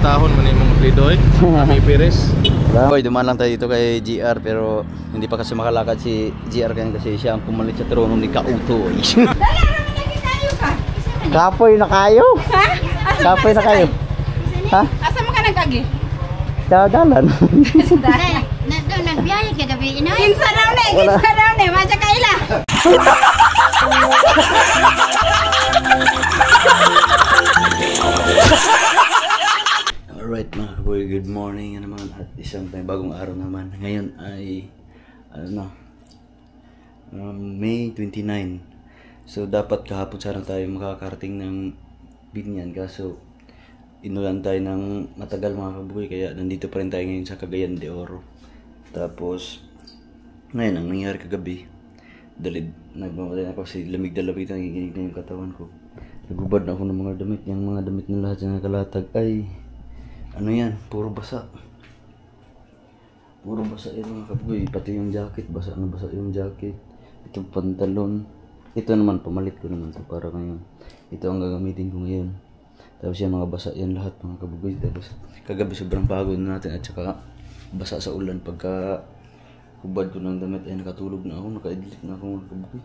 Pasahon man imong Lidoy. Kami Perez. Hoy, dumaan lang tayo dito kay GR pero hindi pa kasi makalakad si GR kasi siya ang pumalit sa trono ni Kauto. Kapoy na kayo? Ha? Kapoy na kayo? Ha? Asa mo ka nagkagi? Sa dalan. Nagbiyahe ka gabi ina. Kinsa daw na, maja kaila. Alright mga kaboy, good morning naman at isang bagong araw naman. Ngayon ay May 29. So dapat kahapon sana tayo makakarating ng Binyan, kaso inulan tayo ng matagal mga kaboy, kaya nandito pa rin tayo ngayon sa Cagayan de Oro. Tapos ngayon ang nangyari kagabi, nagmamatay ako kasi lamig na nangiginig na yung katawan ko. Nagubad na ako ng mga damit, yung mga damit ng lahat yung nakalatag ay ano yan, puro basa. Puro basa yan mga kaboy, pati yung jacket, basa yung jacket. Itong pantalon, ito naman, pamalit ko naman ito para ngayon. Ito ang gagamitin ko ngayon. Tapos yan, mga basa yan lahat mga kaboy. Tapos kagabi sobrang pagod natin at saka basa sa ulan. Pagka hubad ko ng damit ay nakatulog na ako, naka-edit na ako mga kaboy.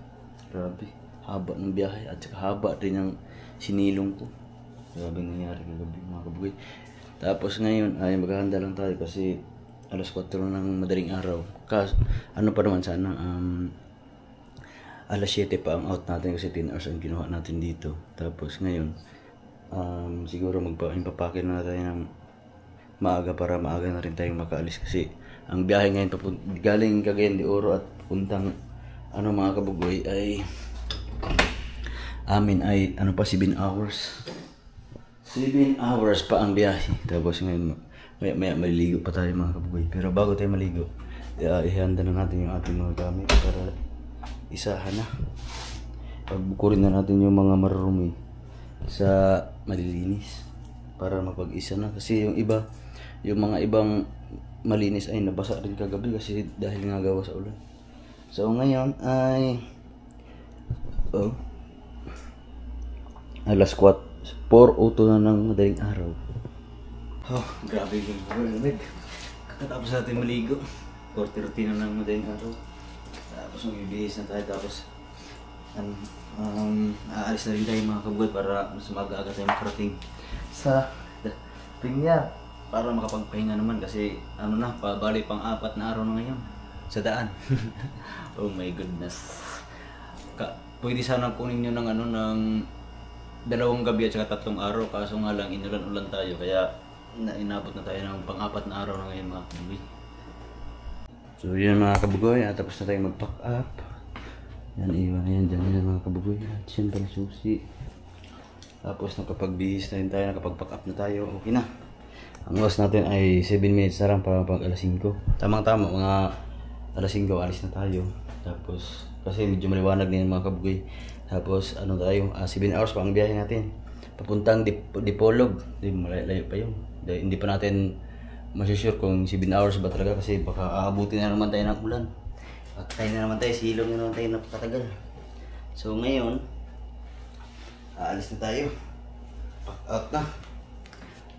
Grabe, haba ng biyahe at saka haba din ang sinilong ko. Grabe nangyari kagabi mga kaboy. Tapos ngayon ay maghahanda lang tayo kasi alas 4 ng madaling araw. Ano pa naman sana, alas 7 pa ang out natin kasi 10 hours ang kinuha natin dito. Tapos ngayon, siguro magpapakin na tayo ng maaga para maaga na rin tayong makaalis kasi ang biyahe ngayon galing Cagayan de Oro at puntang mga kabugoy ay amin ay pa 7 hours. 7 hours pa ang biyahe. Tapos ngayon maya maligo pa tayo mga kabugoy. Pero bago tayo maligo, ihanda na natin yung ating mga gamit para isahan na. Pagbukurin na natin yung mga marurumi sa malilinis para mapag-isa na. Kasi yung mga ibang malinis ay nabasa rin kagabi kasi dahil nga gawa sa ulan. So ngayon ay alas 4:02 na ng madaling araw. Grabe yung lamig. Kakatapos natin maligo. 4:30 na ng madaling araw. Tapos magbibihis na tayo. Tapos aalis na rin tayo mga kabugad para mas maaga-aga tayo makarating sa Pinya para makapagpahinga naman kasi pabali pang 4 na araw na ngayon sa daan. Oh my goodness. Pwede sana kunin nyo ng 2 gabi at saka 3 araw, kaso nga lang inulan-ulan tayo kaya inabot na tayo ng pang-4 na araw na ngayon mga kabugoy. So yun mga kabugoy, tapos na tayo mag-pack up. Yan, iwan yan dyan mga kabugoy. At yan pala susi. Tapos nakapagbihis na rin tayo, nakapag-pack up na tayo, okay na. Ang oras natin ay 7 minutes na lang para pag alas 5. Tamang-tama, mga alas 5 alis na tayo. Tapos kasi medyo maliwanag na yun mga kabugoy. Tapos tayo, 7 hours pa ang biyahe natin. Papuntang Dipolog. Malayo pa yun. Hindi pa natin masusure kung 7 hours ba talaga kasi baka aabutin na naman tayo ng ulan. At tayo na naman tayo, silong na naman tayo napakatagal. So ngayon, aalis na tayo. Pack out na.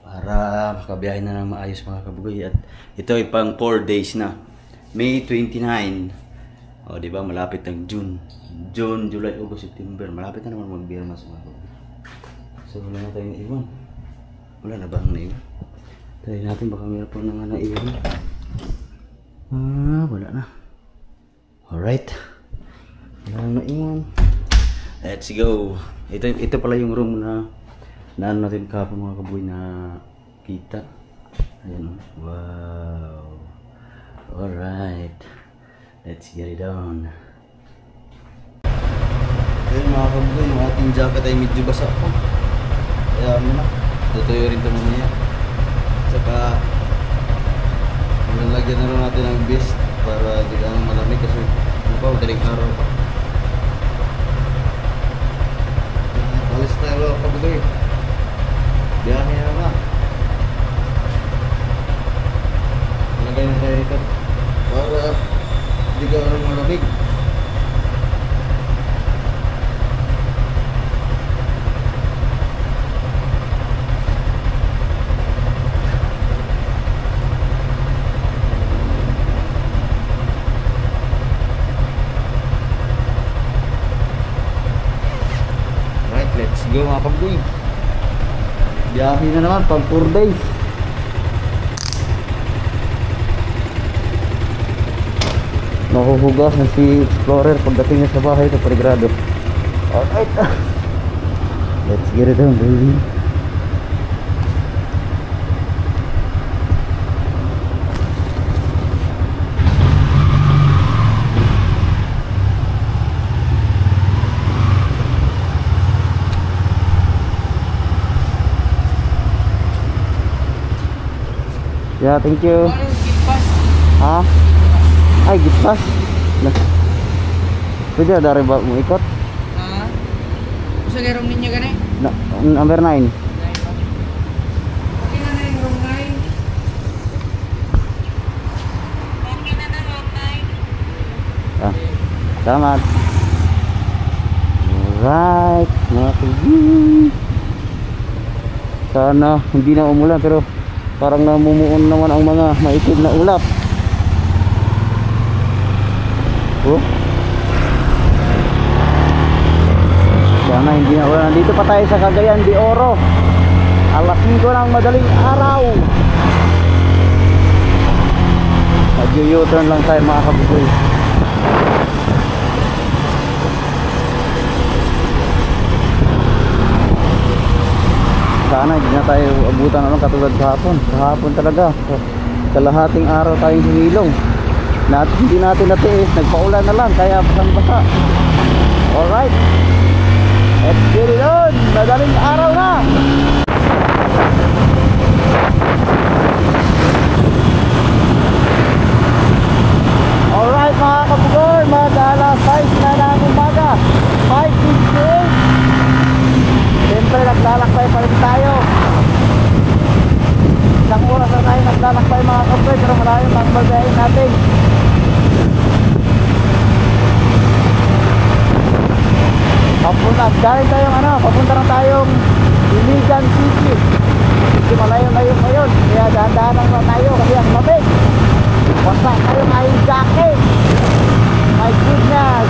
Para makabiyahe na ng maayos mga kabugoy. At ito ay pang 4 days na. May 29. O diba, malapit ng June, July, August, September. Malapit na naman mag-Birmas mga kabugoy. So wala na tayong naiwan. Wala na ba ang naiwan? Try natin, baka mayroon po na nga naiwan. Wala na. Alright. Wala na naiwan. Let's go. Ito pala yung room na natin kahapon mga kabugoy na kita. Ayan. Wow. Alright. Let's get it on. Ayun mga kabugoy, yung ating jacket ay medyo basa po. Kaya tutuyo rin ito mamaya. Saka lalagyan na rin natin ng vest para di lang malamig kasi madaling araw pa. Alis tayo mga kabugoy. Biyahe na naman. Lagay na tayo rito para di ka malamig. go mga kabugoy. Biyahe na naman pag 4 days. Mahuhugas na si Explorer pagdating niya sa bahay sa Parigrado. Alright. Let's get it done, baby. Yeah, thank you. Ha? Ay, gitpas. Pwede na dari ba mo ikot? Ha? Usa garong ninyo gani? Number 9. Okay na yung room 9. Ah, salamat. Alright, mga kabugoy. Sana hindi na umulan pero parang namumuon naman ang mga maitim na ulap. Oh. Sana hindi na ulan. Dito pa tayo sa Cagayan de Oro. Alas 5 ng madaling araw. Mag-u-turn lang tayo mga kabugoy. Sana hindi na tayo abutan na lang katulad kahapon. Kahapon talaga. Kalahating araw tayong hinilong. Hindi natin natiis. Nagpaulan na lang kaya basang-basa. Alright. Let's get it on. Madaling araw na. Alright mga kabugoy. Mag-alas 6 na ng umaga. 5:58. Siyempre naglalakbay pa rin tayo. Isang oras na tayo naglalakbay mga kabugoy. Pero malayo ang magbabayin natin. Papunta na tayong Iligan City. Hindi malayo-layo ngayon. Kaya dahan-dahan lang tayo kasi ang lamig. Basta tayo may jacket. My goodness.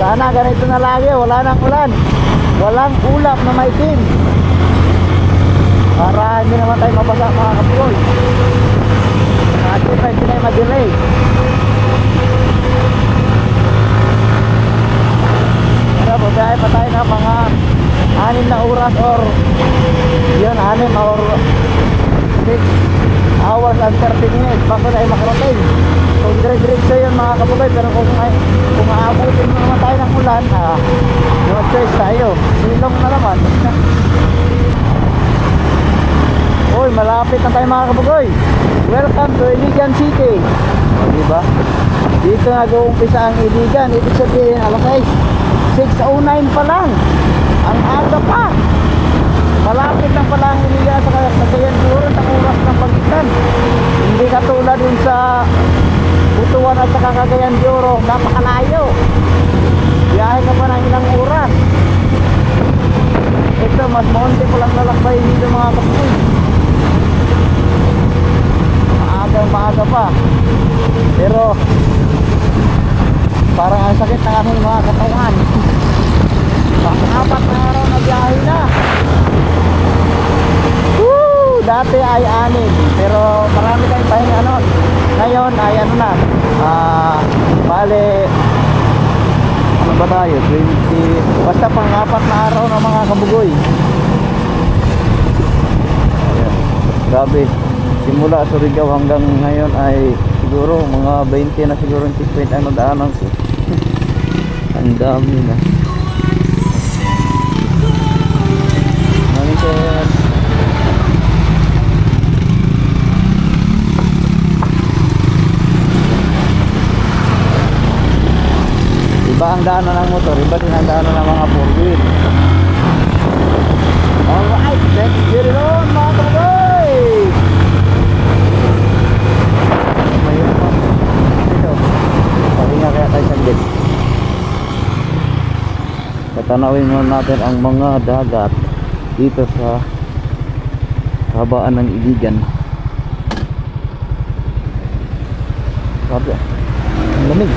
Sana ganito na lagi, wala nang ulan. Walang ulap na maitim. Para hindi naman tayo mabasa mga kabugoy. At siyempre hindi tayo ma-delay. Pero babae pa tayo na mga 6 na oras or yun, 6 or 6 hours and 30 minutes bago tayo makarating. So dire-diretso yun mga kabugoy. Pero kung aabutin mo naman tayo ng ulan, no choice tayo. Silong na naman. Uy, malapit na tayo mga kabugoy. Welcome to Iligan City. O, diba? Dito nag-uumpisa ang Iligan. Ibig sabihin alas 6:09 pa lang. Ang aga pa. Malapit lang pala ang Iligan sa Cagayan de Oro. Ang oras ng pagitan. Hindi katulad dun sa Butuan at saka Cagayan de Oro. Napakalayo. Biyahe ka pa ng ilang oras. Ito mas maunti ko lang lalakbay dito mga kabugoy. Maaga pa. Pero parang ang sakit ng aking mga katawan. Pang-4 na araw na biyahe na. Woo! Dati ay 6. Pero marami tayong pahinga nun. Ngayon ay ano na. Bale ano ba tayo? 20. Basta pang-4 na araw na mga kabugoy. Ayan. Grabe. Simula Surigao hanggang ngayon ay siguro mga 20 na siguro yung checkpoint ay madaanan ko. Ang dami na. Maraming iba ang daanan ng motor, iba din ang daanan ng mga 4-wheel. Alright, let's get it on mga kaboy! Mayroon pa. Ito. Pahinga kaya tayo sa Sige. Tatanawin muna natin ang mga dagat dito sa habaan ng Iligan. Sabi, ang lamig.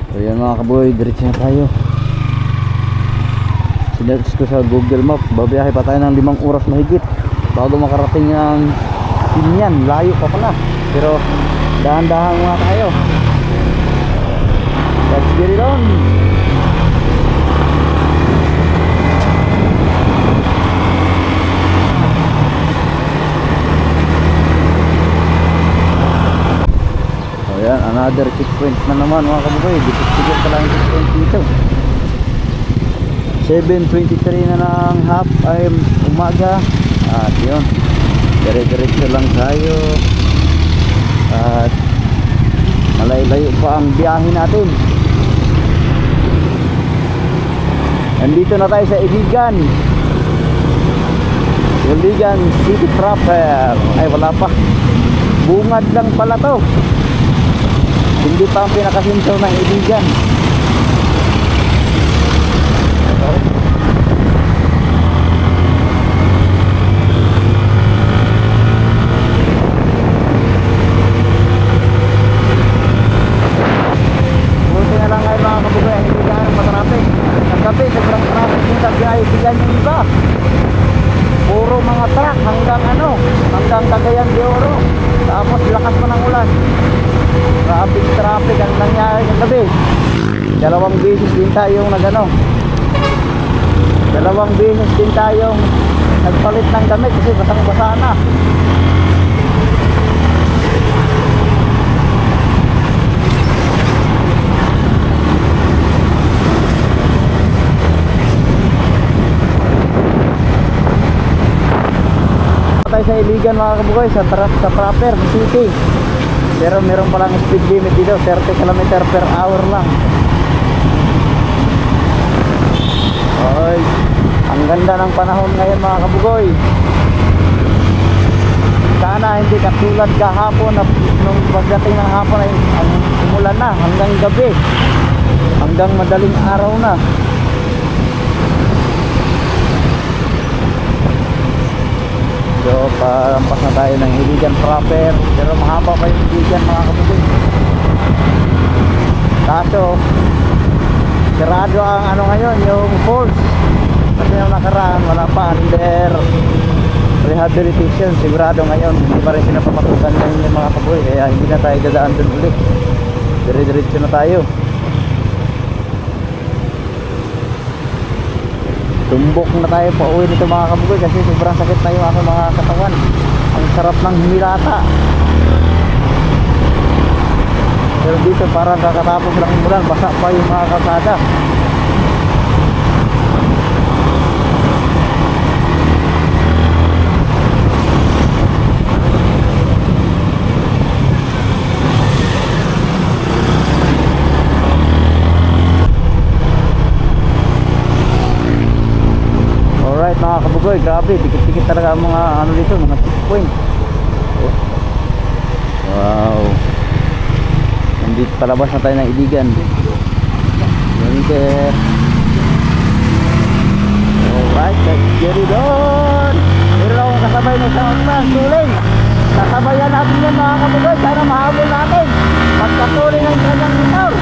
So yan mga kaboy, diretso na tayo. Sinerch ko sa Google Maps, babiyahe pa tayo ng 5 oras mahigit bago makarating ng Pinyan. Layo pa pala, pero dahan-dahan mga tayo. Let's get it on. So yan, another checkpoint na naman mga kabukoy. Dikit-dikit pa lang checkpoint dito. 7:23 na ng half ay umaga. At yun, dire-diretso lang tayo. At malay-layo pa ang biyahe natin. Nandito na tayo sa Iligan. Iligan City proper. Ay wala pa, bungad lang pala to. Hindi pa ang pinakasintaw ng Iligan. Puro mga truck hanggang hanggang Cagayan de Oro. Tapos lakas pa ng ulan. Traffic ang nangyari ng gabi. Dalawang beses din tayong nagpalit ng damit kasi basang-basa na. Tayo sa Iligan mga kabukoy, sa proper city. Pero meron palang speed limit dito, 30 km per hour lang. Oy, ang ganda ng panahon ngayon mga kabukoy. Sana hindi katulad kahapon na nung pagdating ng hapon ay umulan na hanggang gabi, hanggang madaling araw na. So palampas na tayo ng Iligan proper, pero mahaba pa yung Iligan mga kabukoy. Kaso sarado ang ngayon, yung falls. Kasi yung nakaraan wala pa, under rehabilitation. Sigurado ngayon hindi pa rin pinapapatukan ngayon yung mga kabukoy, kaya hindi na tayo dadaan dun ulit. Dire-diretso na tayo. Tumbok na tayo pa uwi nito mga kabukoy kasi sobrang sakit na yung aking mga katawan. Ang sarap ng humilata. Pero dito parang kakatapos lang yung ulan, basa pa yung mga kalsada. Alright mga kabugoy, grabe, dikit-dikit talaga ang mga dito, mga checkpoint. Wow. Nandito palabas na tayo ng Iligan. Alright, let's get it on. Pero ako kasabay na sa mga suling. Kasabayan natin yan mga kabugoy, sana mahabol natin pagkatuloy ng kanyang motor.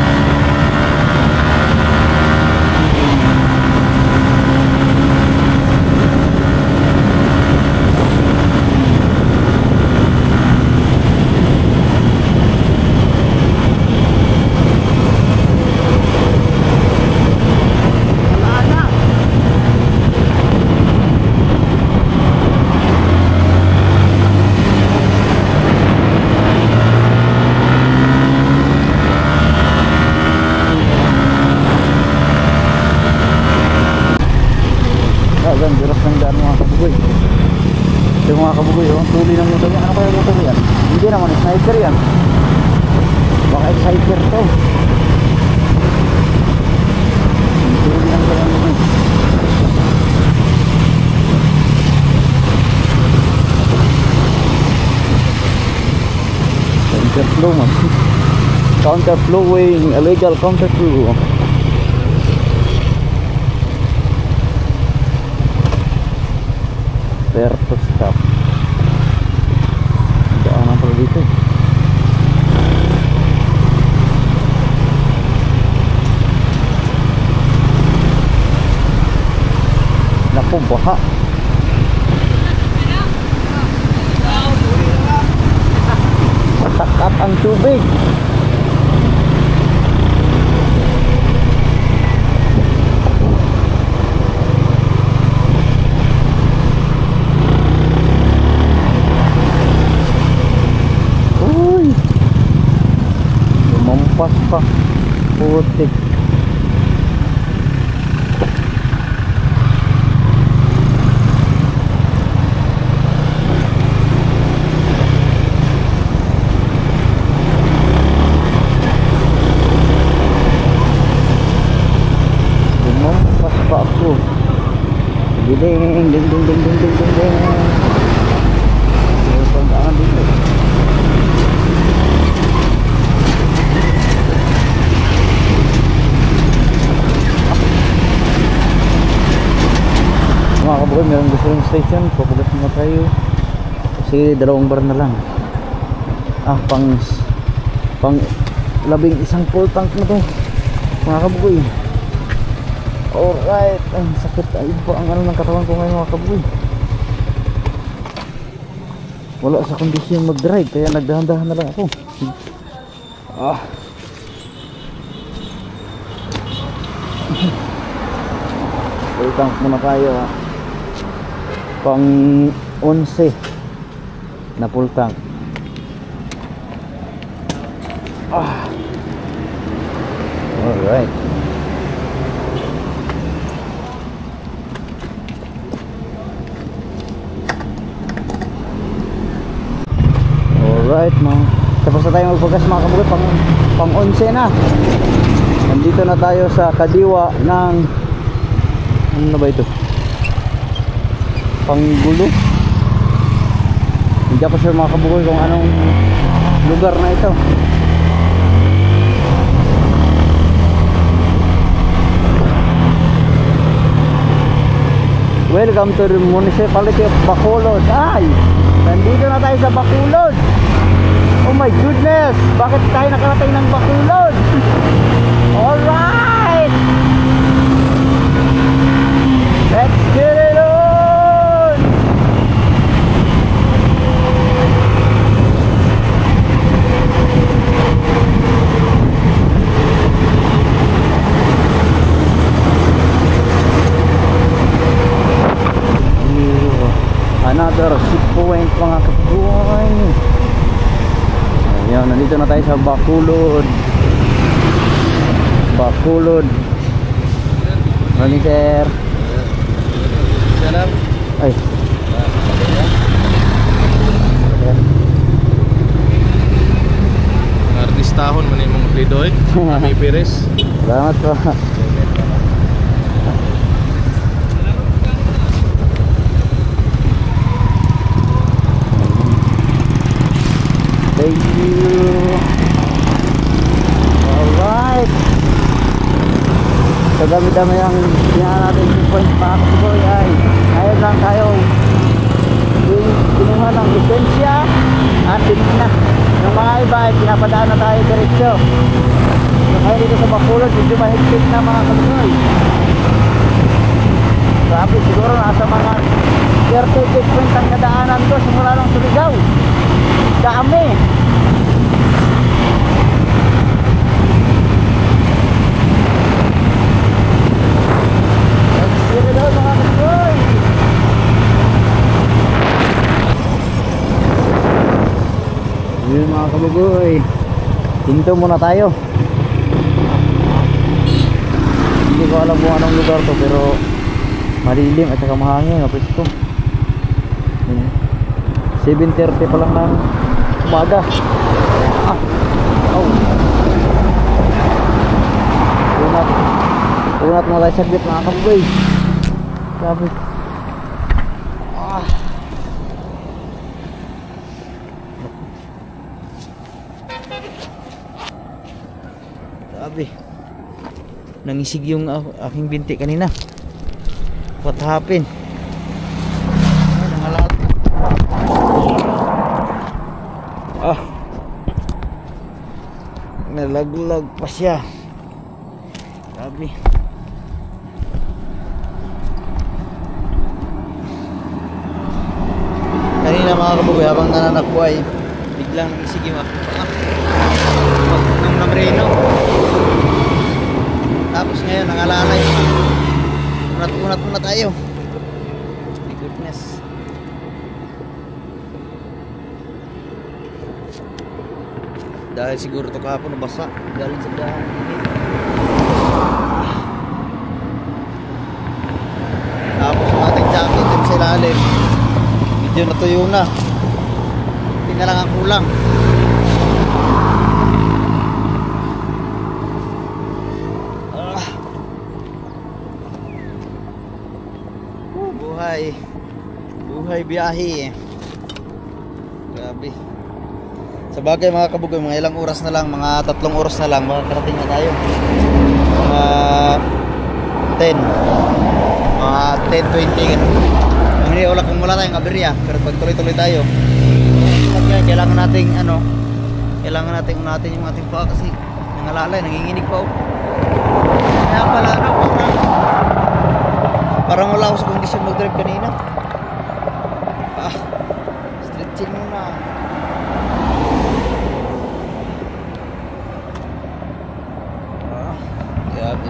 Duras ng daan mga kabugoy. Ito mga kabugoy, ang tuloy ng motor niya. Ano kaya motor yan? Hindi naman, sniper yan. Baka exciter to. Ang tuloy ng daan mo. Center flow man. Counterflowing, illegal counterflow. Where to stop? Daanan pala dito. Naku, baha. Matakat ang tubig. Uy, lumampas pa. Putik. Ding ding ding ding ding ding ding ding. Tandaan dito. Mga kabukoy, meron gusto yung station. Papagas na tayo. Kasi 2 bar na lang. Pang 11 full tank na to. Mga kabukoy. Alright, ang sakit ay po ang ano ng katawan ko ngayon mga kaboy. Wala sa kondisyon mag-drive kaya nagdahan-dahan na lang ako. Full tank muna tayo. Pang 11 na full tank. Alright. Alright, tapos na tayo magpagas mga kabugoy, pang 11 na. Nandito na tayo sa kadiwa ng ano na ba ito? Panggulo. Hindi ako sure mga kabugoy kung anong lugar na ito. Welcome to the municipality of Bacolod. Ay! Nandito na tayo sa Bacolod. Oh my goodness! Bakit tayo nakarating ng Bacolod? Alright! Let's get it on! Another 6 point mga kabuhay. Ayan, nandito na tayo sa Bacolod. Bacolod. Morning sir. Salam. Ay. Artistahon man imong Fridoy. Kami Perez. Salamat po. Thank you. Alright. So dami-dami ang pinahan natin 2 points para kabugoy ay ngayon lang tayo kinuha ng lisensya at na yung mga iba ay pinapadaan na tayo diretso. So kaya dito sa Bacolod medyo mahigpit na mga kabugoy. Grabe, siguro nasa mga 30 checkpoint ang nadaanan ko simula ng Surigao. Dami. Let's get it on mga kabugoy. Yun mga kabugoy, hinto muna tayo. Hindi ko alam kung anong lugar to pero malilim at saka mahangin na pwesto. 7:30 pa lang ng umaga. Unat mo tayo saglit mga kabugoy. Grabe. Grabe. Nangisig yung aking binti kanina. What happened? Ay, nangalat. Nalaglag pa siya. Grabe. Kanina mga kabugoy, habang nananakbo ay biglang nangisig yung aking paa. Ng namreno. Tapos ngayon nangalalay pa. Unat muna tayo. My goodness. Dahil siguro ito kahapon nabasa galing sa dahan. Tapos ang ating jacket yung sa ilalim medyo natuyo na. Hindi na lang ang kulang. Buhay biyahe. Grabe. Sa bagay mga kabugoy, mga ilang oras na lang, mga 3 oras na lang makakarating na tayo. Mga 10:20 ganun. Ang hindi kung wala tayong aberya, pero pag tuloy-tuloy tayo, kailangan nating unatin yung ating paa kasi nangalalay, nanginginig pa. Kaya pala parang wala ako sa kondisyon mag-drive kanina. Stretching muna. Grabe.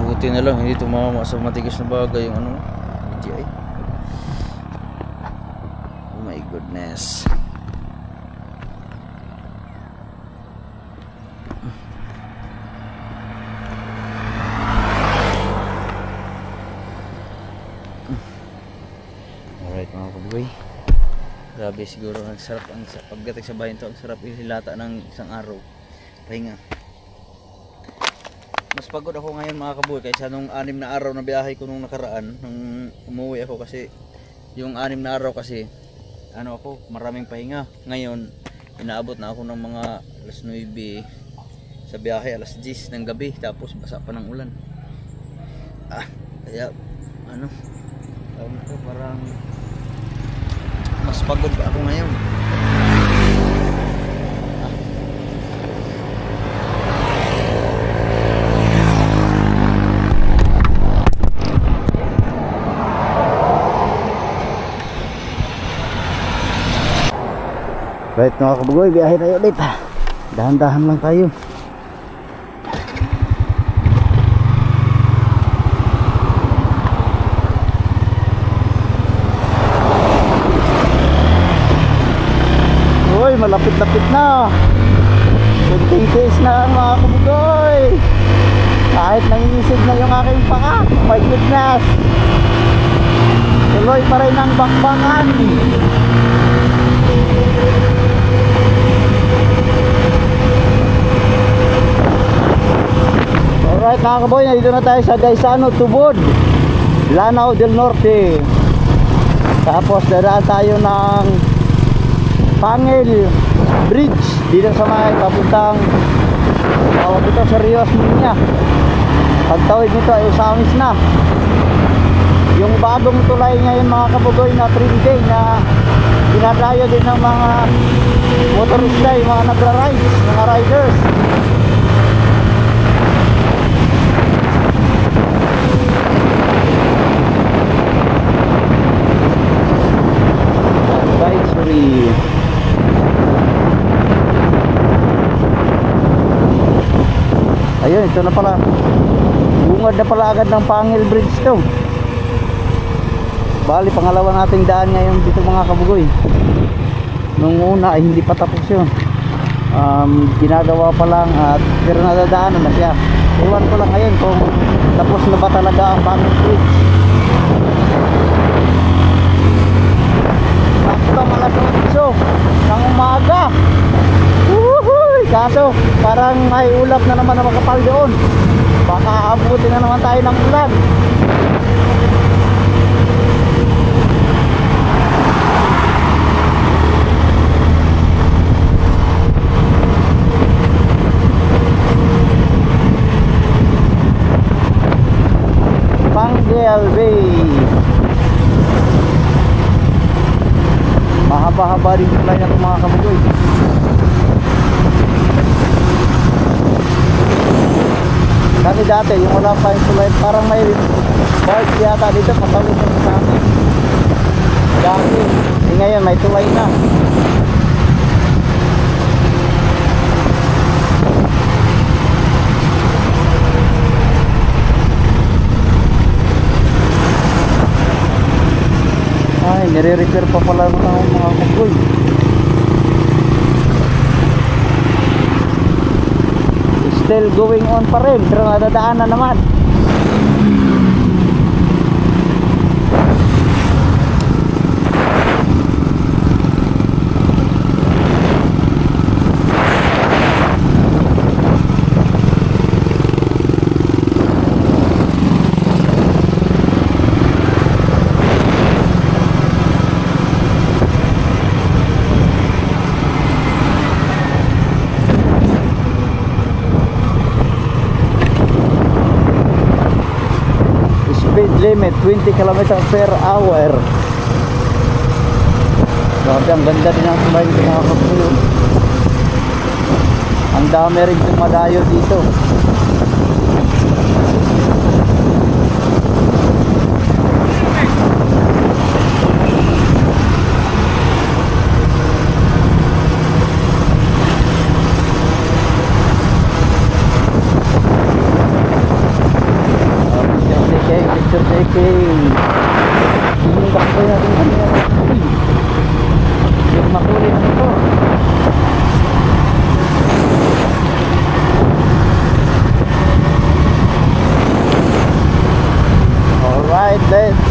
Buti na lang hindi tumama sa matigas na bagay yung GI. Oh my goodness. Alright mga kabugoy, grabe siguro ang sarap pagdating sa bayan to, ang sarap ihilata ng isang araw pahinga. Mas pagod ako ngayon mga kabugoy kaysa nung 6 na araw na biyahe ko nung nakaraan nung umuwi ako, kasi yung 6 na araw kasi ako maraming pahinga. Ngayon inaabot na ako ng mga alas 9 sa biyahe, alas 10 ng gabi, tapos basa pa ng ulan. Kaya parang mas pagod pa ako ngayon. Right mga kabugoy, biyahe tayo ulit. Dahan-dahan lang tayo. Malapit-lapit na. Kunting tiis na mga kabugoy. Kahit nangingisig na yung aking paa. Oh my goodness. Tuloy pa rin ang bakbangan. Alright mga kabugoy, nandito na tayo sa Gaisano Tubod, Lanao del Norte. Tapos dadaan tayo ng Pangil Bridge dito sa may papuntang dito sa Rios Minya. Pagtawid nito ay Usamis na. Yung bagong tulay ngayon mga kabugoy na 3D na dinadayo din ng mga motorista, yung mga nagra-rides, mga riders. Advisory. Ayun, ito na pala. Bungad na pala agad ng Pangil Bridge to. Bali, pangalawa nating daan ngayon dito mga kabugoy. Nung una ay hindi pa tapos yun. Ginagawa pa lang at pero nadadaanan na siya. Iwan ko lang ngayon kung tapos na ba talaga ang Pangil Bridge. Basta malas 8 ng umaga. Kaso parang may ulap na naman na makapal doon. Baka abutin na naman tayo ng ulan. Mahaba-haba rin tulay na ito mga kabugoy. Kasi dati yung wala pa yung tulay, parang may park yata dito, patawid na sa amin. Dati, ngayon may tulay na. Ay, nire-repair pa pala ng mga kabugoy. Still going on pa rin, pero nadadaan na naman. Speed limit 20 km per hour. Grabe, ang ganda din ang tulay dito mga kabugoy. Ang dami rin dumadayo dito. Picture taking. Yung bakboy natin kanina. Yung makuli na ito. Alright, let's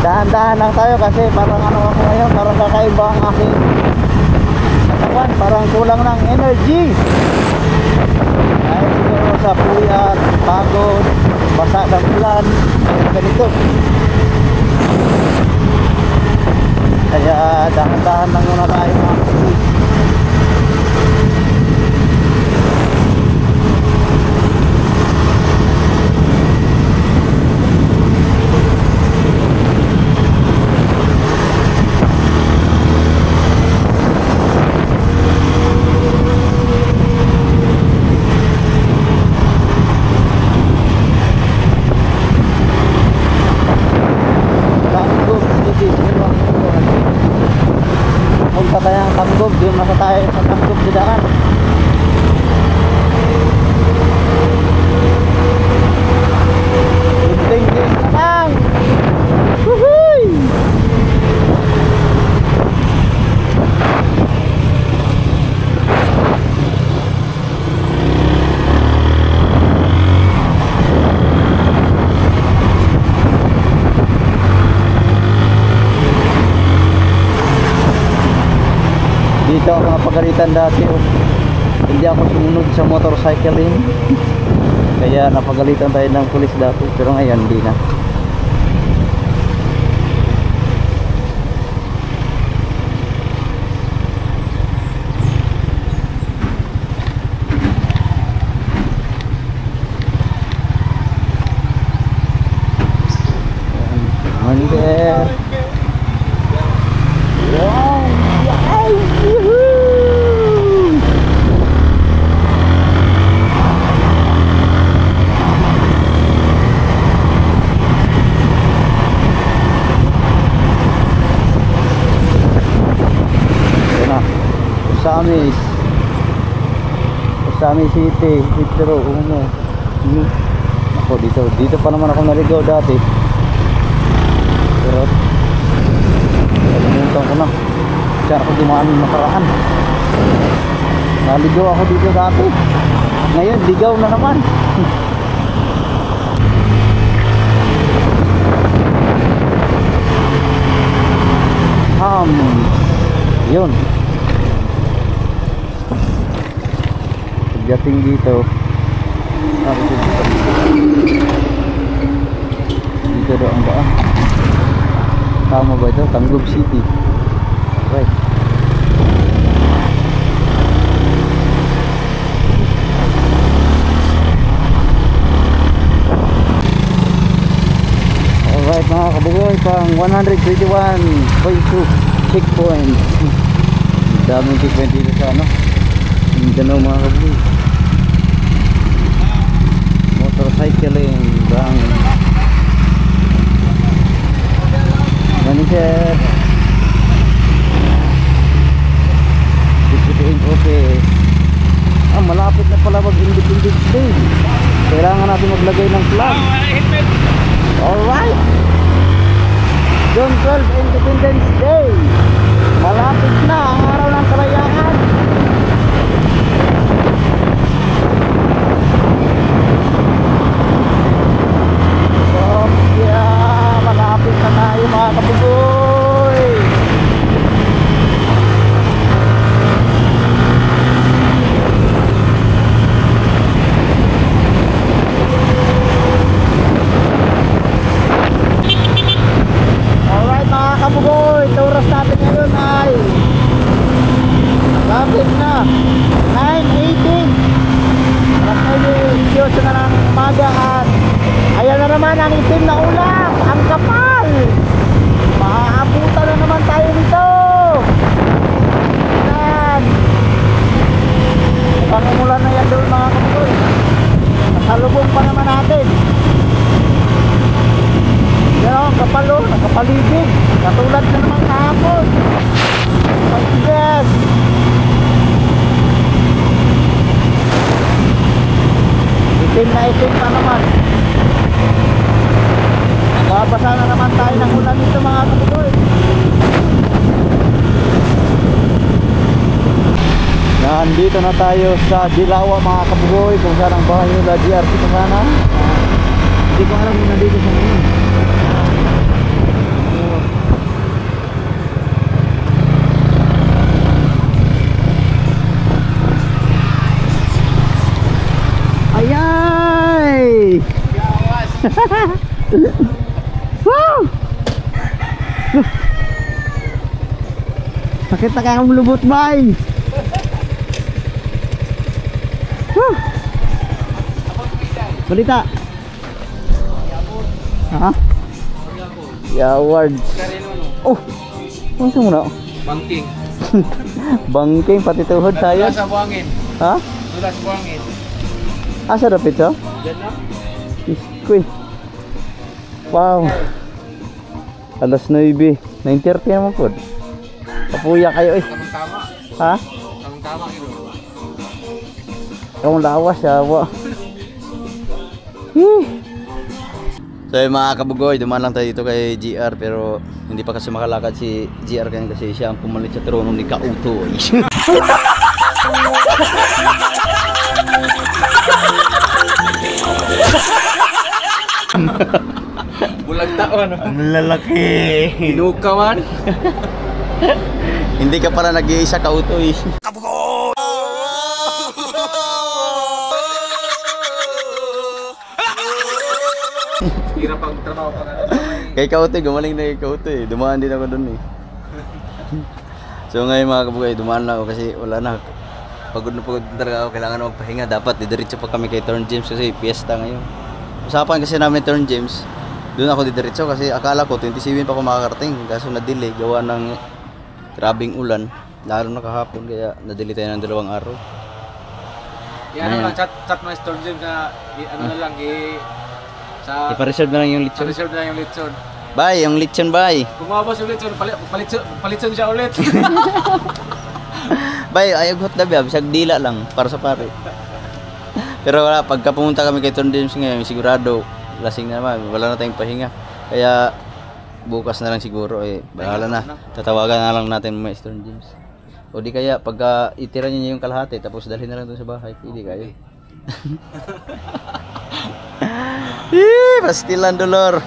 dahan-dahan lang tayo kasi parang ano ako ngayon, parang kakaiba ang aking katawan, parang kulang ng energy. Dahil siguro sa puyat, pagod, basa ng ulan, ganito. Kaya dahan-dahan lang muna tayo mga kabugoy. Punta tayo ng Tanggog, doon nasa tayo sa Tanggog didaan. Ting-ting na lang! Woohoo! Dito ako napagalitan dati, oh. Hindi ako sumunod sa motorcycling. Kaya napagalitan tayo ng pulis dati, pero ngayon hindi na. Mander. Wow! Ay! Yuhuu! Ito na. Usamis City. Metro. Ako dito pa naman ako naligaw dati. Pero nalimutan ko na. Diyan ako dumaan ng nakaraan. Naligaw ako dito dati. Ngayon ligaw na naman. Yun. Pagdating dito dito daw ang daan. Tama ba ito? Tanggog City. Right. Alright mga kabugoy, pang 121.2 checkpoint. Daming checkpoint dito sa ano, Mindanao mga kabuli. Motorcycling bang manager okay. Malapit na pala mag Independence Day. Kailangan natin maglagay ng flag. Alright, June 12 Independence Day. Malapit na ang araw ng kalayaan. So, yeah, malapit na tayo mga kapugoy. Alright mga kapugoy, ito oras natin ngayon ay lapit na 9:18. Alas 9:18 na ng umaga at ayan na naman ang itim na ulan, ang kapal. Maaabutan na naman tayo dito. Yan, pangumulan na yan doon mga kapugoy. Nasalubong pa naman natin. Yan o, kapal o, nakapaligid. Katulad na naman kahapon. Pag-yes. Itim na itim pa naman. Babasa na naman tayo ng ulan dito mga kapugoy. Nandito na tayo sa Dilawa mga kapugoy, kung saan ang bahay nila GRC kung sana. Hindi ko alam kung nandito sa ngayon. Ayay! Wow! Sakit na kaya lubot, bay! Balita. Ha? Yawards. Oh, ano mo na? Bangking. Bangking pati tuhod tayo. Sa buhangin. Ha? Dula sa buhangin. Asa dapat ito? Diyan na. Iskoy. Wow. Alas 9. 9:30 naman po. Kapuya kayo eh. Tamang-tama. Ha? Tamang-tama ito. Kung lawas yawa. So yung mga kabugoy, dumaan lang tayo dito kay GR pero hindi pa kasi makalakad si GR kanyan kasi siya ang pumalit sa trono ni Kauto. Bulag taon. Ang lalaki. Hinuka man. Hindi ka pala nag-iisa Kauto eh. Hirap ang trabaho pa ka. Kay Kauto, gumaling na kay Kauto eh. Dumaan din ako dun eh. So ngayon mga kabugay, dumaan lang ako kasi wala na. Pagod na talaga ako, kailangan na magpahinga. Dapat didiretso pa kami kay Turn James kasi fiesta ngayon. Usapan kasi namin Turn James, doon ako didiretso kasi akala ko 27 pa ako makakarating. Kaso na-delay, gawa ng grabing ulan. Lalo na kahapon kaya na-delay tayo ng 2 araw. Yan ano lang, chat mo Storm James na ano na lang, sa Ipa-reserve na lang yung lechon. reserve na yung lechon. Bye, yung lechon bye. Bumabas yung lechon, palitson siya ulit. Bye, ayagot na biya, bisag dila lang para sa pare. Pero wala, pagka pumunta kami kay Turn James ngayon, sigurado lasing na naman, wala na tayong pahinga. Kaya bukas na lang siguro eh, bahala na. Tatawagan na lang natin mga Turn James. O di kaya pagka itira niya yung kalahati tapos dalhin na lang doon sa bahay, pwede kayo. Pastilan dolor.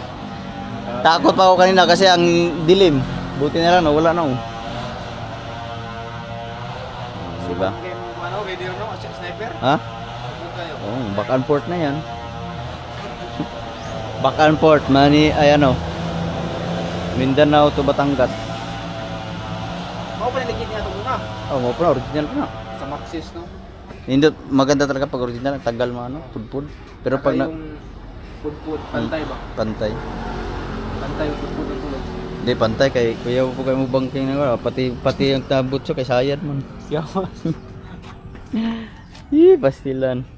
Takot pa ako kanina kasi ang dilim. Buti na lang wala na oh. Diba? Ano, video no, sniper? Ha? Oh, back and forth na yan. Back and forth, mani ay ano. Mindanao to Batangas. Mau pa niligid niya ito muna. Oh, mo pa original pa na. Sa Maxis, no? Hindi maganda talaga pag original, tagal mo ano, pudpud. Pero pag na yung pudpud, pantay ba? pantay. Pantay yung pudpud ng tulad. Hindi, pantay kay kuya po kayo mo bangking na pati yung tabutso kay sayad man. Yawa. Pastilan.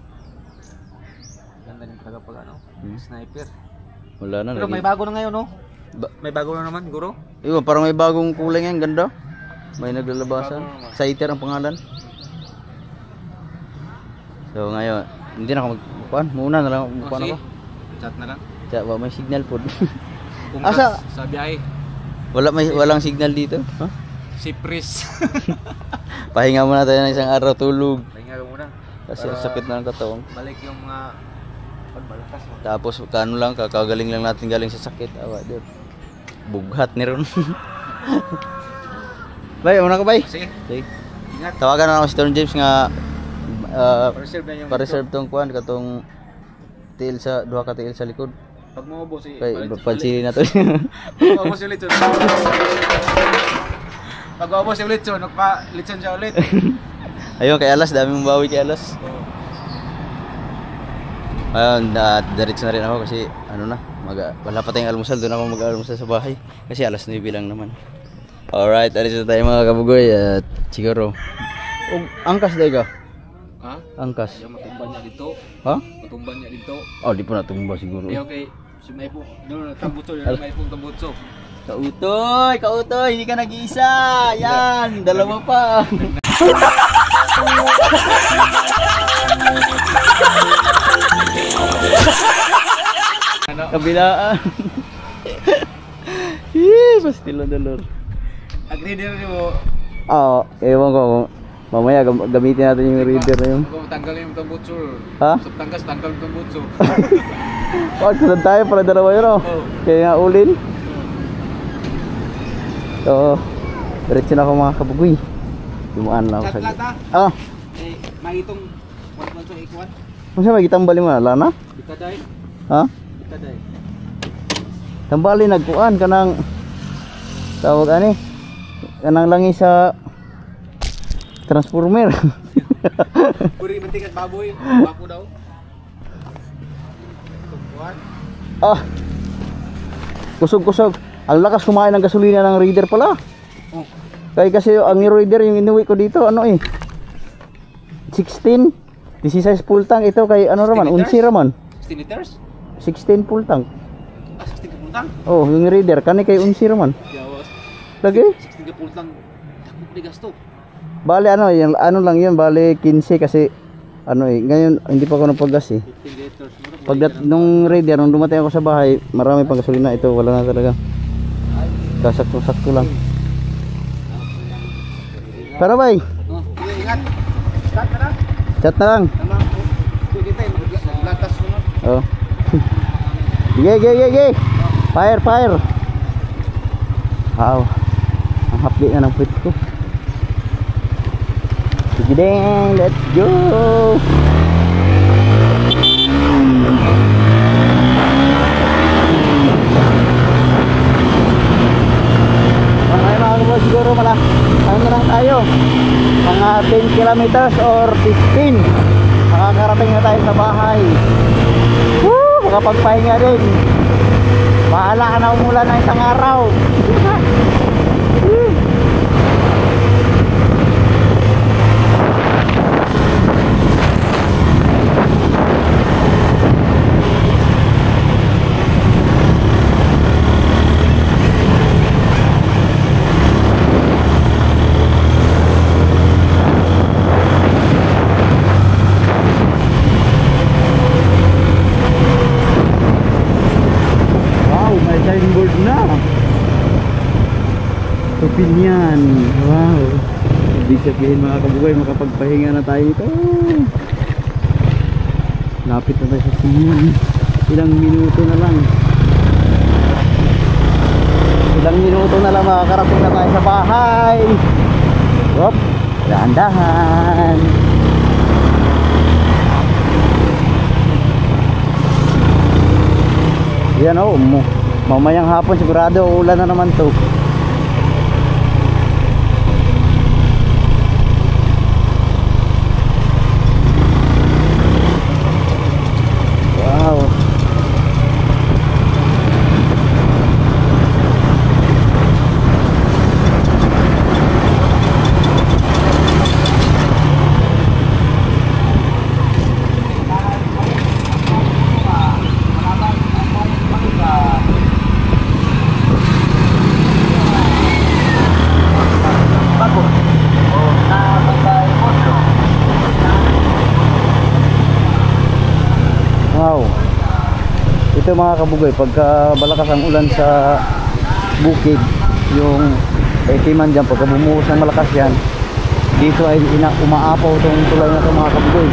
Ganda ng talaga pag ano, sniper. Wala na. Pero may bago na ngayon, no? May bago na naman, guro. Iwan, parang may bagong kulay ngayon, ganda. May naglalabasan. Saiter ang pangalan. So ngayon, hindi na ako magpuan. Muna na lang magpuan ako. Chat na lang. Chat, may signal po. Pungkas Asa? sa biyahe. Walang signal dito. Huh? Sipris. Pahinga muna tayo ng isang araw tulog. Pahinga ka muna. Kasi sakit na ng katawan. Balik yung mga pagbalakas mo. Tapos kano lang, kakagaling lang natin galing sa sakit. Awa, dude. Bughat ni ron. Bay, una ka bay. Sige. Sige. Ingat. Tawagan na ako si Storm James nga Pa-reserve na yung pa-reserve tong kuan katong tiil sa duha ka tiil sa likod. Pag maubos, Kay pansili na to. Pag maubos yung litson. Pag maubos yung litson, nagpa-litson siya ulit. Ayun kay Alas, dami mong bawi kay Alas. Ayun, diretso na rin ako kasi ano na, wala pa tayong almusal, doon ako mag-almusal sa bahay kasi alas 9 lang naman. Alright, alis na tayo mga kabugoy at siguro angkas dahi ka? Ha? Angkas. Yung matumban niya dito. Ha? Matumban niya dito. Oh, di pa natumba siguro. Okay. Si may po, doon tambutso, doon may pong tambutso. Kautoy, hindi ka nag-iisa. Yan, dalawa pa. Kabilaan. Pastilan dolor. Agree din rin mo. Oo, ewan ko kung mamaya gamitin natin yung reader na yun. Kung tanggalin yung tambutso. Ha? Sa tanggas, tanggal yung tambutso. Oh, sunod tayo para dalawa yun oh. Kaya nga ulin. So, diretso na ako mga kabugoy. Dumaan lang ako Chat sa... lata. Ah, Eh, magitong 1.2 ikuan. masa may kitambali mo na, lana? Ikaday. Ha? Ikaday. Tambali nagkuan kanang tawag ani kanang langi sa transformer. Puri mantikat baboy. Bako daw. Ikuan. Ah, kusog. Ang lakas kumain ng gasolina ng reader pala. Oh. Kaya kasi ang reader yung inuwi ko dito ano 16 16 full tank ito kay ano raman 11 raman 16 liters? 16 full tank. Ah, 16 ka pultang? Oh, yung reader kani kay 11 raman. Yawas. Lagi? 16 ka pultang. Takot ni gasto. Bale ano, yung ano lang yun, bale 15 kasi ano ngayon hindi pa ako napaggas 15 liters. nung reader, nung dumating ako sa bahay, marami pang gasolina, ito wala na talaga. Kasakto lang. Para bay, Oh, ingat. Start na lang. chat na lang. Tama. Pwede tayo maglatas mo na. Oh. Ge. Fire. Wow. Ang hapdi na ng puwit ko. Sige ding, let's go. Siguro ano na lang tayo mga 10 kilometers or 15 makakarating na tayo sa bahay. Woo! Makapagpahinga din, bahala ka na umulan ng isang araw. Signboard na. Opinion. Wow. Ibig sabihin mga kabugoy, makapagpahinga na tayo ito. Lapit na tayo sa siyan. Ilang minuto na lang. Makakarating na tayo sa bahay. Hop. Dahan-dahan. Yan oh, mamayang hapon sigurado ulan na naman to. Wow. dito mga kabugoy, pagka malakas ang ulan sa bukid, yung Kiman dyan, pagka bumuhos ng malakas yan, dito ay umaapaw itong tulay na ito mga kabugoy.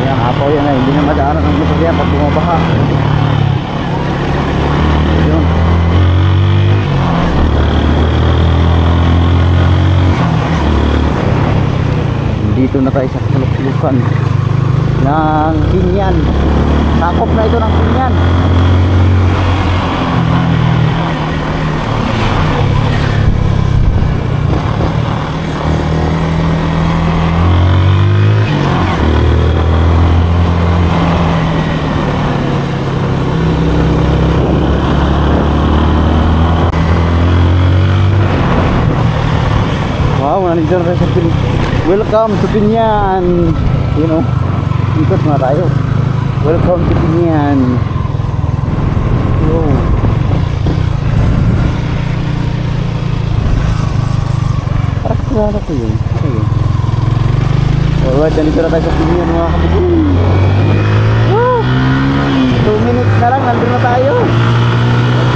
Yan, apaw yan ay, hindi na madaanan ang motor yan pag bumabaha. Yun. Dito na tayo sa sulok-sulukan ng Binyan. Sakop na ito ng Binyan. Wow, nandito na tayo sa Binyan. Welcome to Binyan. You know, ikot nga tayo. Welcome to Binyan. Wow. Parang kilala ko yun. Okay. Alright, nandito na tayo sa Binyan mga kabugoy. 2 minutes na lang, nandito na tayo.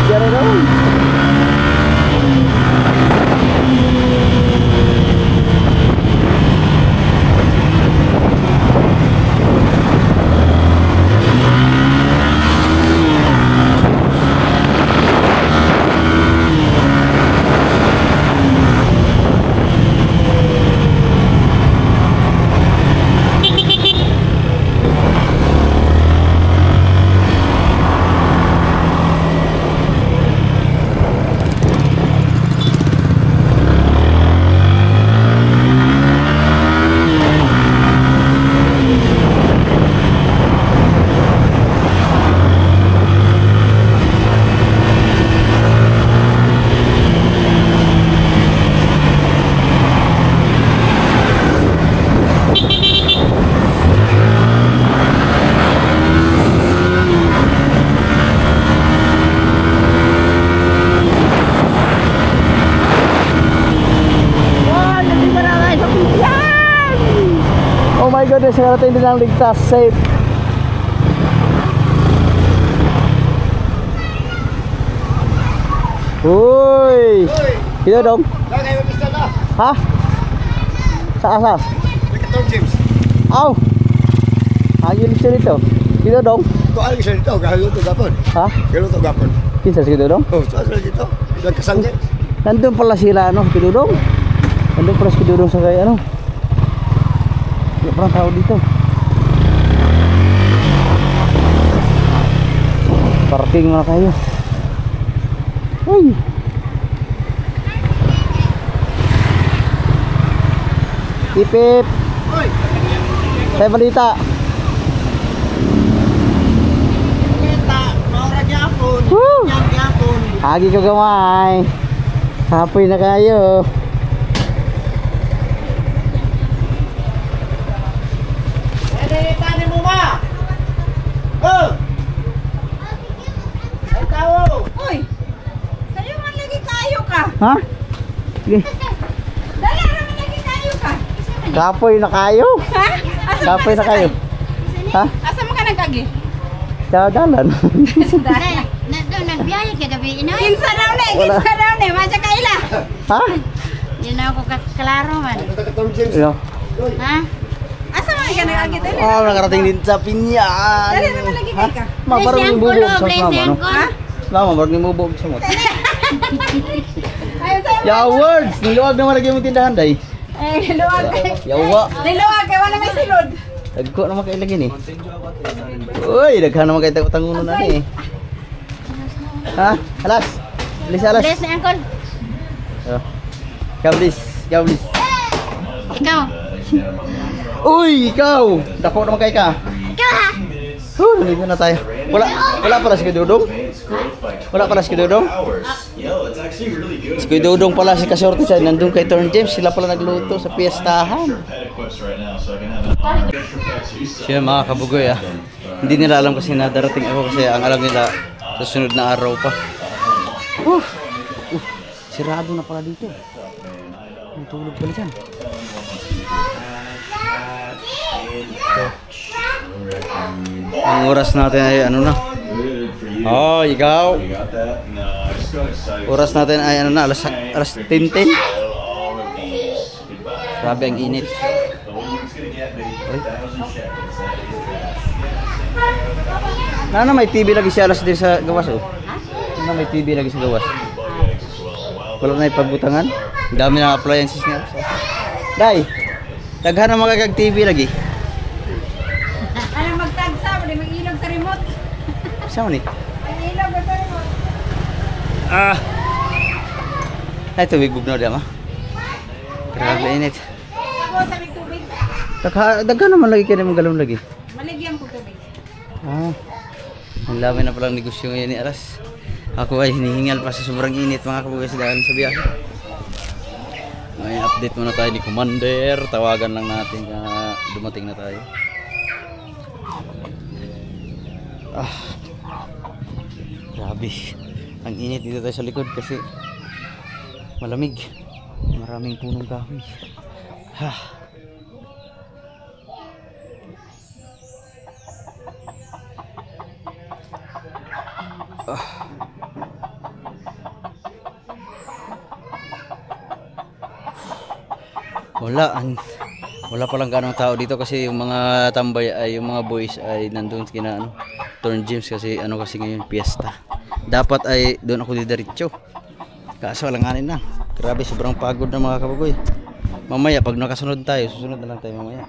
Diyan na. Goodness, nakarating din ang ligtas, safe. Uy! Dito dong? Ha? Sa asa? James. Aw! Ayun siya dito. Dito dong? Ito ay siya dito, galo to gapon. Ha? Galo to gapon. Kinsa si dong? Oh, sa dito. Ilang kasangge. Nandun pala sila, ano, Kidudong. Nandun pala si Kidudong sa kay, ano. Hindi parang tao dito. Parking muna tayo. Uy! Ipip! Saya balita. Balita, maura gyapon. Woo! Gyapon. Agi ko gamay. Hapoy na kayo. Tani mo ba? Oh! Ay tao. Uy! Sa'yo man lagi kayo ka. Ha? Sige. Dala naman lagi kayo ka. Kapoy na kayo. Ha? Asa Kapoy na kayo. Ha? Asa mo ka nagkagi? Sa dalan. Nagbiyahe ka gabi ina. Kinsa daw na, Wala. kinsa daw na. Masya kaila. Ha? Di na ako kaklaro man. Yo. Ha? Asa mo ka nagkagi? Dali. Oh, nakarating din sa Pinyan. Dali naman lagi kayo ka. Mabarang Bless yung yung bubog kulo, sa bless mama, no? yung kulo. Ha? Mama, barang yung bubog sa mama. Ayun sa'yo. Ya words, niluwag naman lagi yung tindahan day. Ay, luwag kay. Yawa. Niluwag kay wala may silod. Dagko naman kayo lagi ni. Uy, daghan naman kayo tangunan na ni. Ha? Alas. Alas, alas. Bless na uncle. Oh. Kablis, kablis. Ikaw. Uy, ikaw. Dako naman kayo ka. Ikaw ha. Nandito na tayo. Wala pala si Kidudong? Wala pala si Kidudong? Si Kidudong pala si Kasorte siya. Nandun kay Turn James. Sila pala nagluto sa piyestahan. Siya mga kabugoy ah. Hindi nila alam kasi na darating ako kasi ang alam nila sa sunod na araw pa. Sirado na pala dito. May tulog pala dyan. Ang oras natin ay ano na Oh, ikaw. Oras natin ay ano na, alas 10:10. Grabe ang init. Nana may TV lagi siya alas din sa gawas oh. Nana may TV lagi sa gawas. Wala na ipagbutangan. Ang dami ng appliances niya. Day, daghan na magagag TV lagi. Ano magtagsa, wala mag-ilog sa remote. Saan ni? Mag-ilog sa remote. Ah. Ay, tubig bugnaw diya ma. Grabe init. Ako sa may tubig. Daghan naman lagi kaya mong galon lagi. Maligyan ko tubig. Ah. Ang dami na palang negosyo ngayon ni Aras. Ako ay hinihingal pa sa sobrang init mga kabugay sa daan sa biyahe. May update muna tayo ni Commander. Tawagan lang natin na dumating na tayo. Ah. Grabe. Ang init dito tayo sa likod kasi malamig. Maraming punong kahoy. Ha. Wala palang ganong tao dito kasi yung mga tambay ay yung mga boys ay nandun kina Turn Gyms kasi kasi ngayon piyesta. Dapat ay doon ako didiretso. Kaso alanganin na. Grabe sobrang pagod na mga kabagoy. Mamaya pag nakasunod tayo, susunod na lang tayo mamaya.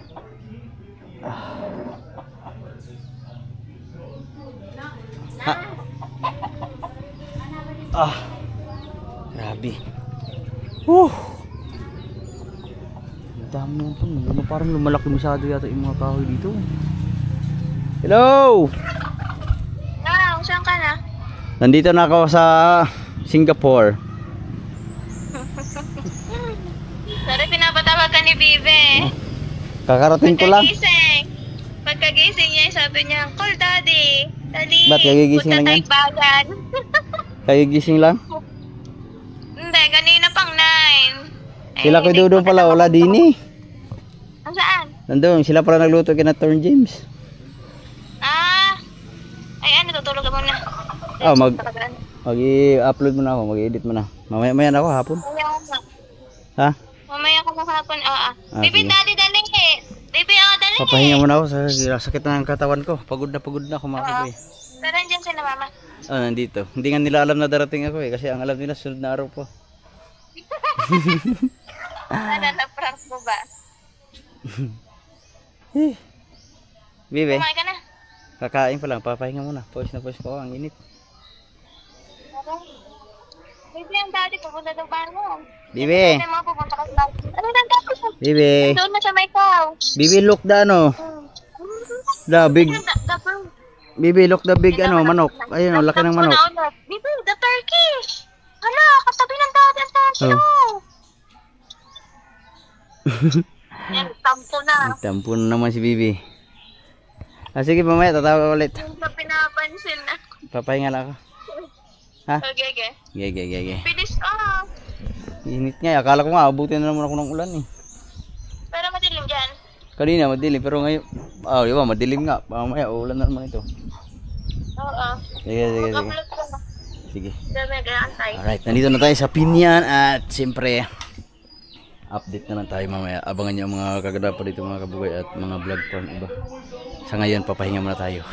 Grabe. Dami mo ito. Parang lumalaki masyado yata yung mga kahoy dito. Hello! Saan ka na? Nandito na ako sa Singapore. Sorry, pinapatawag ka ni Bibe. Kakarating ko lang. Pagkagising niya, sabi niya, call daddy. Dali, Ba't kagigising lang yan? bagan. Kagigising lang? Hindi, kanina pang 9. Sila ko doon pala, wala din eh. Saan? Nandun, sila pala nagluto kina Turn Gyms. Ay, tutulog ka muna. Mag-i-upload mo na ako, mag-i-edit mo na. Mamaya na ako hapon. Mamaya ka na. Ha? Mamaya ka na hapon. Bibi, sige. daddy, dali. Bibi, dali. Papahinga muna ako sa sakit na ng katawan ko. Pagod na ako mga kaboy. Pero andyan sila, mama. Nandito. Hindi nga nila alam na darating ako eh. Kasi ang alam nila sunod na araw po. Na-prank mo ba? Bibe, Kumain ka na. kakain pa lang. Papahinga muna. Pawis na pawis pa ako. Ang init. Bibi, ang daddy, pupunta daw pa mo. Bibe. Ano mga pupunta ka sa daddy? Ano lang daddy? Bibe. Doon na siya may cow. Bibe, look the the big. Bibe, look the big manok. Ayun, laki ng manok. Bibi, the turkey. Hala, katabi ng daddy ang turkey. Yan, tampo na. Tampo na naman si Bibi. Sige, mamaya tatawag ulit. Yung sa pinapansin na. Papahinga lang ako. Ha? Okay. Gege. Bilis Init nga. Akala ko nga, abutin na naman ako ng ulan eh. Pero madilim dyan. Kanina madilim, pero ngayon, diba, madilim nga. Mamaya, ulan na naman ito. Oo. Sige. Mag-upload ka na. Sige. Dami, antay. Alright, nandito na tayo sa Pinyan at siyempre, update na lang tayo mamaya. Abangan nyo ang mga kaganda pa dito mga kabugay at mga vlog pa iba. Sa ngayon, papahinga muna tayo.